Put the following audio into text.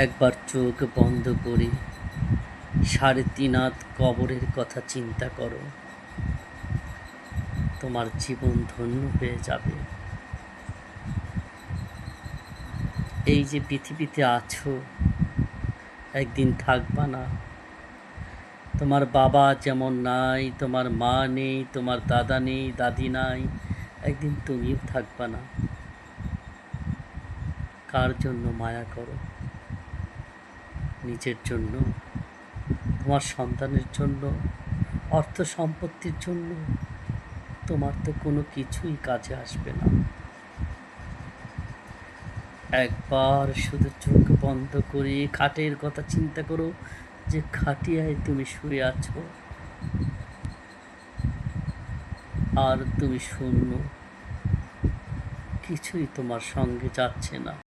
একবার চোখ বন্ধ করে ৩.৫ হাত কবরের কথা চিন্তা করো, তোমার জীবন ধন্য হয়ে যাবে। এই যে পৃথিবীতে আছো, একদিন থাকবা না। তোমার বাবা যেমন নাই, তোমার মা নেই, তোমার দাদা নেই, দাদি নাই, একদিন তুমিও থাকবা না। কার জন্য মায়া করো? নিজের জন্য, তোমার সন্তানের জন্য, অর্থ সম্পত্তির জন্য? তোমার তো কোনো কিছুই কাজে আসবে না। একবার শুধু চোখ বন্ধ করে খাটের কথা চিন্তা করো, যে খাটিয়ায় তুমি শুয়ে আছো আর তুমি শূন্য, কিছুই তোমার সঙ্গে যাচ্ছে না।